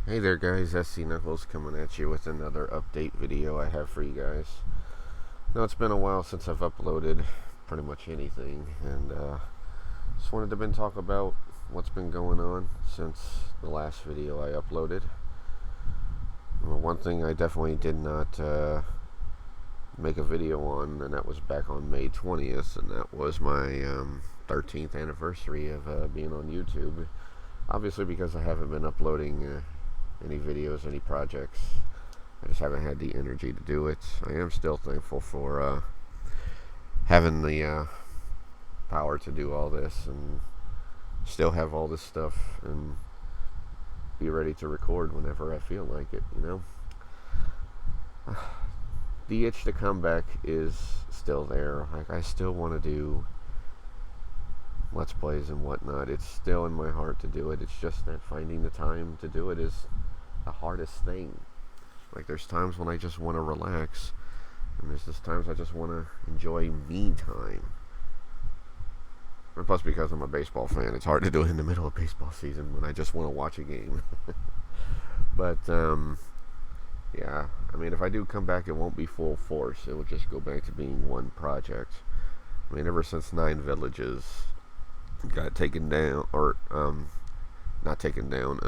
Hey there guys, SC Knuckles coming at you with another update video I have for you guys. Now it's been a while since I've uploaded pretty much anything, and just wanted to talk about what's been going on since the last video I uploaded. Well, one thing I definitely did not make a video on, and that was back on May 20th, and that was my 13th anniversary of being on YouTube. Obviously because I haven't been uploading any videos, any projects. I just haven't had the energy to do it. I am still thankful for having the power to do all this and still have all this stuff and be ready to record whenever I feel like it, you know? The itch to come back is still there. Like, I still want to do Let's Plays and whatnot. It's still in my heart to do it. It's just that finding the time to do it is the hardest thing. Like, there's times when I just want to relax, and there's just times I just want to enjoy me time. And plus, because I'm a baseball fan, it's hard to do it in the middle of baseball season when I just want to watch a game. But yeah, I mean, if I do come back, it won't be full force. It will just go back to being one project. I mean, ever since 9 Villages got taken down, or not taken down,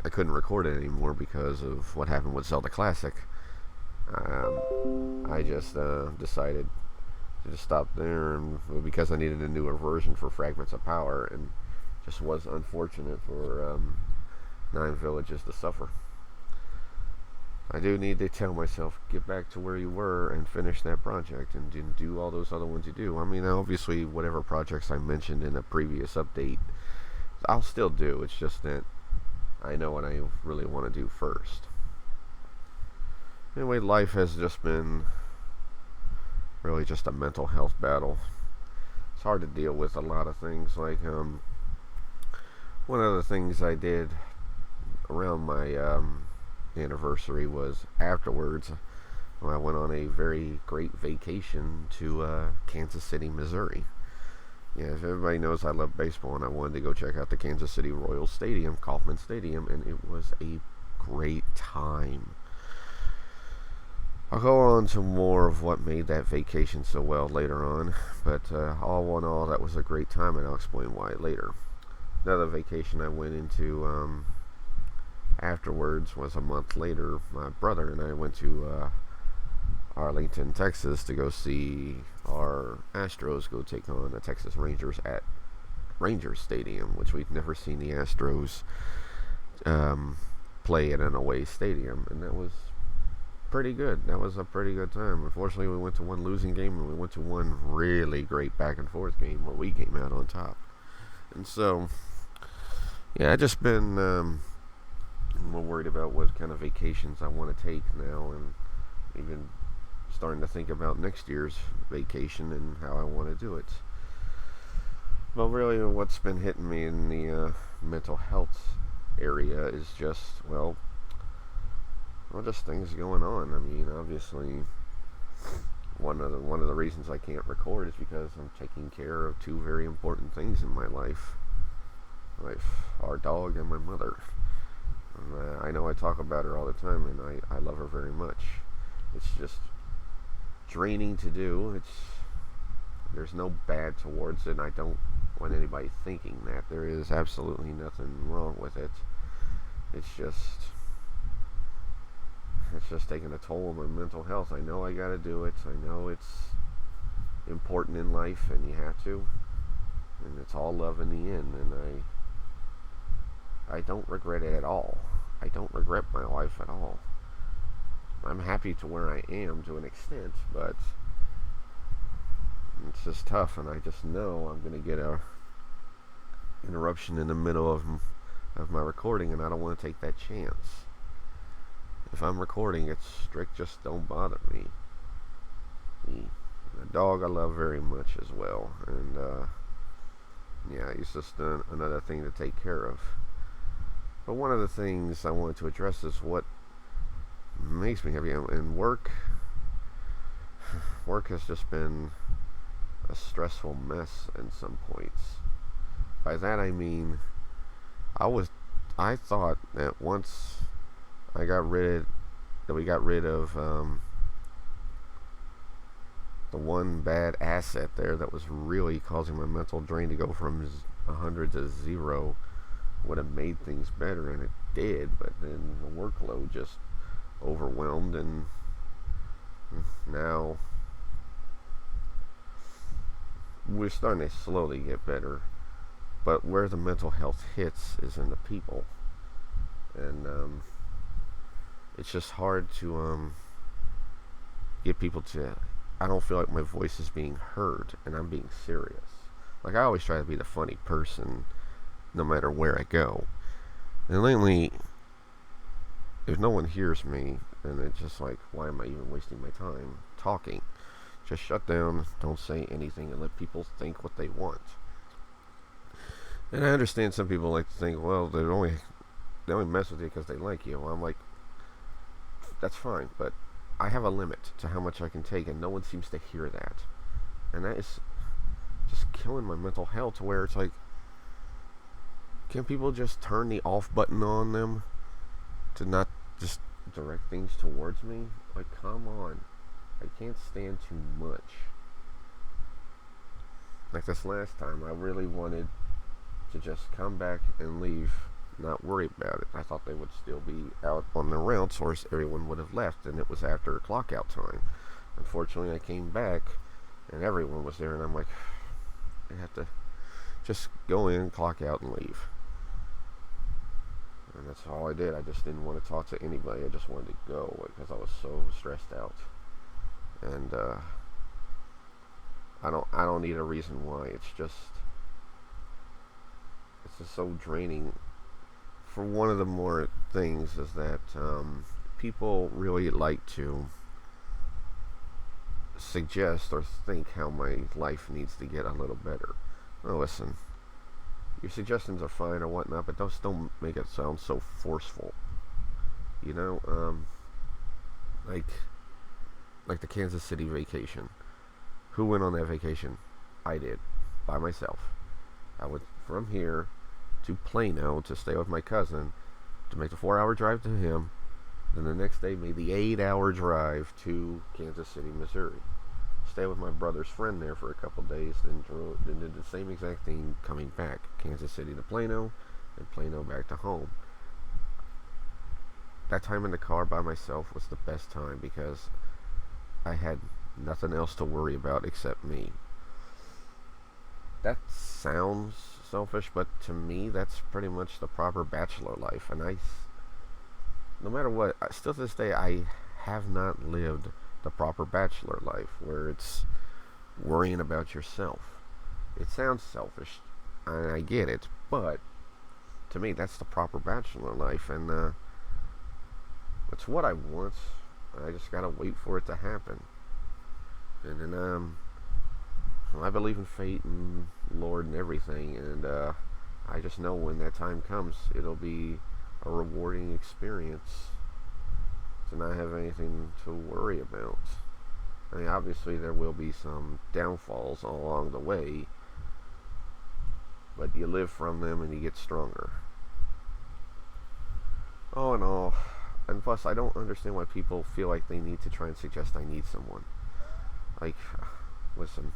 I couldn't record it anymore because of what happened with Zelda Classic. I just decided to just stop there, and because I needed a newer version for Fragments of Power, and just was unfortunate for 9 Villages to suffer. I do need to tell myself, get back to where you were and finish that project and do all those other ones you do. I mean, obviously, whatever projects I mentioned in a previous update, I'll still do. It's just that I know what I really want to do first. Anyway, life has just been really just a mental health battle. It's hard to deal with a lot of things. Like, one of the things I did around my anniversary was afterwards, I went on a very great vacation to Kansas City, Missouri. Yeah, if everybody knows I love baseball, and I wanted to go check out the Kansas City Royals Stadium, Kauffman Stadium, and it was a great time. I'll go on to more of what made that vacation so well later on, but all in all, that was a great time, and I'll explain why later. Another vacation I went into afterwards was a month later. My brother and I went to Arlington, Texas to go see our Astros go take on the Texas Rangers at Rangers Stadium, which we'd never seen the Astros play at an away stadium, and that was pretty good. That was a pretty good time. Unfortunately, we went to one losing game, and we went to one really great back and forth game where we came out on top. And so, yeah, I just been more worried about what kind of vacations I want to take now, and even starting to think about next year's vacation and how I want to do it. Well, really, what's been hitting me in the mental health area is just, well, just things going on. I mean, obviously, one of the reasons I can't record is because I'm taking care of two very important things in my life: our dog and my mother. And, I know I talk about her all the time, and I love her very much. It's just draining to do. There's no bad towards it, and I don't want anybody thinking that. There is absolutely nothing wrong with it. It's just taking a toll on my mental health. I know I gotta do it. I know it's important in life, and you have to. And it's all love in the end, and I don't regret it at all. I don't regret my life at all. I'm happy to where I am to an extent, but it's just tough, and I just know I'm going to get a interruption in the middle of my recording, and I don't want to take that chance. If I'm recording, it's strict, just don't bother me. The dog I love very much as well, and yeah, it's just another thing to take care of. But one of the things I wanted to address is what makes me happy. And work has just been a stressful mess in some points. By that I mean, I was, I thought that once I got rid, that we got rid of the one bad asset there that was really causing my mental drain to go from 100 to 0, would have made things better, and it did. But then the workload just overwhelmed, and now we're starting to slowly get better. But where the mental health hits is in the people, and it's just hard to get people to. I don't feel like my voice is being heard, and I'm being serious. Like, I always try to be the funny person, no matter where I go. And lately, if no one hears me, then it's just like, why am I even wasting my time talking? Just shut down, don't say anything, and let people think what they want. And I understand some people like to think, well, they only mess with you because they like you. Well, I'm like, that's fine, but I have a limit to how much I can take, and no one seems to hear that. And that is just killing my mental health, to where it's like, can people just turn the off button on them to not just direct things towards me? Like, come on. I can't stand too much. Like this last time, I really wanted to just come back and leave, not worry about it. I thought they would still be out on their rounds, or everyone would have left, and it was after clock out time. Unfortunately, I came back, and everyone was there, and I'm like, I have to just go in, clock out, and leave. And that's all I did. I just didn't want to talk to anybody. I just wanted to go because I was so stressed out. And I don't need a reason why. It's just so draining. For one of the more things is that people really like to suggest or think how my life needs to get a little better. Now listen, your suggestions are fine or whatnot, but don't make it sound so forceful. You know, like the Kansas City vacation. Who went on that vacation? I did, by myself. I went from here to Plano to stay with my cousin, to make the 4-hour drive to him, then the next day made the 8-hour drive to Kansas City, Missouri. Stay with my brother's friend there for a couple days, then did the same exact thing coming back. Kansas City to Plano, and Plano back to home. That time in the car by myself was the best time because I had nothing else to worry about except me. That sounds selfish, but to me, that's pretty much the proper bachelor life. And no matter what, still to this day, I have not lived the proper bachelor life, where it's worrying about yourself. It sounds selfish, and I get it, but to me, that's the proper bachelor life, and it's what I want. I just gotta wait for it to happen. And then, I believe in fate and Lord and everything, and I just know when that time comes, it'll be a rewarding experience to not have anything to worry about. I mean, obviously there will be some downfalls along the way, but you live from them and you get stronger. All in all, and plus I don't understand why people feel like they need to try and suggest I need someone. Like, listen,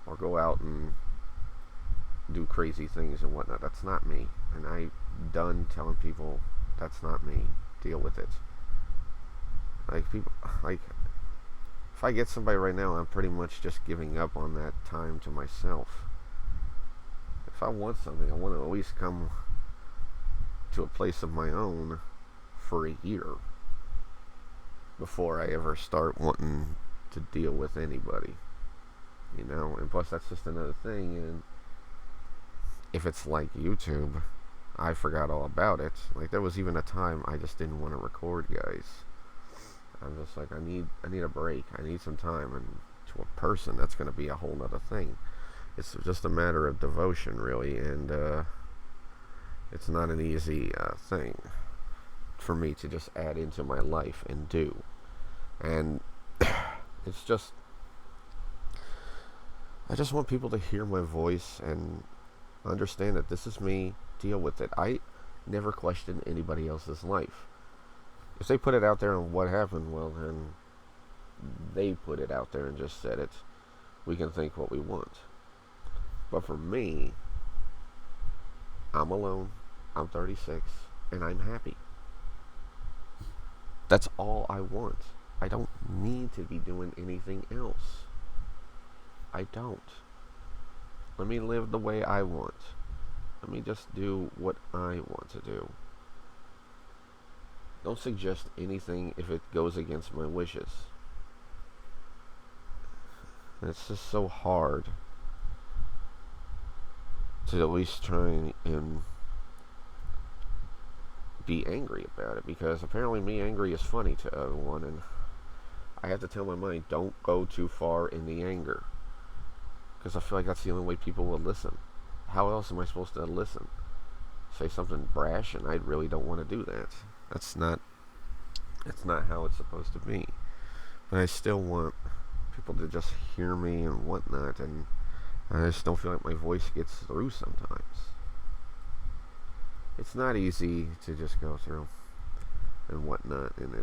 or go out and do crazy things and whatnot. That's not me. And I'm done telling people that's not me. Deal with it. Like, people, like, if I get somebody right now, I'm pretty much just giving up on that time to myself. If I want something, I want to at least come to a place of my own for a year before I ever start wanting to deal with anybody. You know, and plus that's just another thing. And if it's like YouTube, I forgot all about it. Like, there was even a time I just didn't want to record, guys. I'm just like, I need a break. I need some time. And to a person, that's going to be a whole nother thing. It's just a matter of devotion, really, and it's not an easy thing for me to just add into my life and do. And it's just, I just want people to hear my voice and Understand that this is me. Deal with it. I never question anybody else's life. If they put it out there and what happened, well, then they put it out there and just said it. We can think what we want. But for me, I'm alone. I'm 36, and I'm happy. That's all I want. I don't need to be doing anything else. I don't. Let me live the way I want. Let me just do what I want to do. Don't suggest anything if it goes against my wishes. It's just so hard to at least try and be angry about it, because apparently me angry is funny to everyone, and I have to tell my mind, don't go too far in the anger, because I feel like that's the only way people will listen. How else am I supposed to listen? Say something brash, and I really don't want to do that. That's not how it's supposed to be. But I still want people to just hear me and whatnot, and I just don't feel like my voice gets through sometimes. It's not easy to just go through and whatnot, and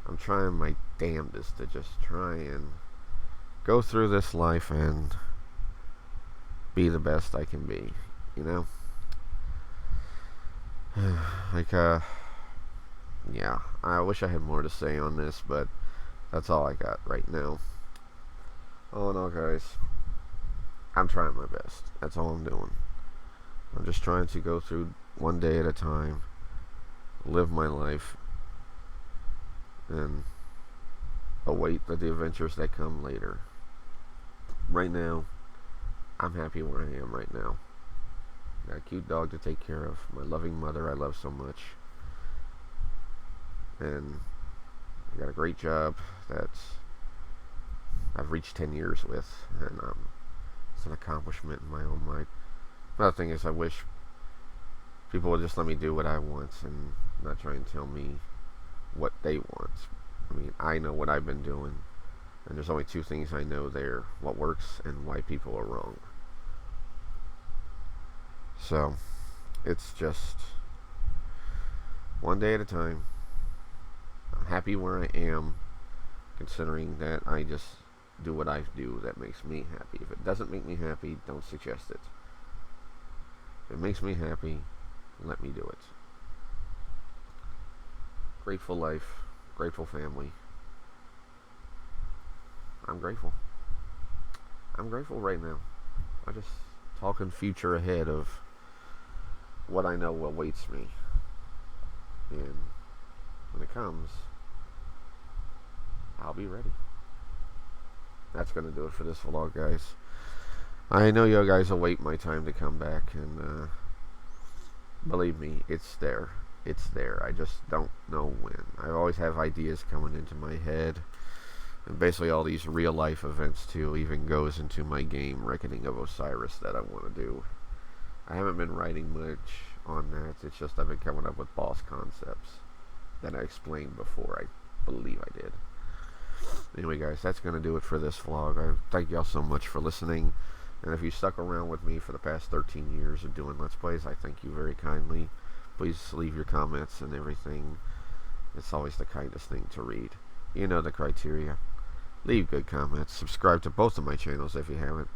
I'm trying my damnedest to just try and go through this life and be the best I can be, you know? Yeah, I wish I had more to say on this, but that's all I got right now. All in all, guys, I'm trying my best. That's all I'm doing. I'm just trying to go through one day at a time, live my life, and await the adventures that come later. Right now, I'm happy where I am right now. Got a cute dog to take care of. My loving mother I love so much. And I got a great job that I've reached 10 years with. And it's an accomplishment in my own mind. Another thing is, I wish people would just let me do what I want and not try and tell me what they want. I mean, I know what I've been doing, and there's only two things I know there: what works and why people are wrong. So, it's just one day at a time. I'm happy where I am, considering that I just do what I do that makes me happy. If it doesn't make me happy, don't suggest it. If it makes me happy, let me do it. Grateful life, grateful family. I'm grateful. I'm grateful right now. I'm just talking future ahead of what I know awaits me. And when it comes, I'll be ready. That's going to do it for this vlog, guys. I know you guys await my time to come back, and believe me, it's there. It's there. I just don't know when. I always have ideas coming into my head, and basically all these real life events too even goes into my game Reckoning of Osiris that I want to do. I haven't been writing much on that. It's just I've been coming up with boss concepts that I explained before. I believe I did. Anyway, guys, that's going to do it for this vlog. I thank y'all so much for listening. And if you stuck around with me for the past 13 years of doing Let's Plays, I thank you very kindly. Please leave your comments and everything. It's always the kindest thing to read. You know the criteria. Leave good comments. Subscribe to both of my channels if you haven't.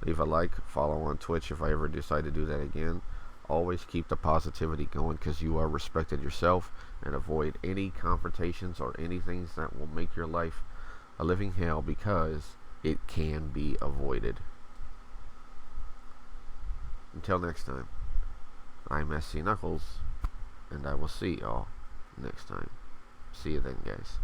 Leave a like. Follow on Twitch if I ever decide to do that again. Always keep the positivity going, because you are respected yourself, and avoid any confrontations or anything that will make your life a living hell, because it can be avoided. Until next time, I'm SC Knuckles, and I will see y'all next time. See you then, guys.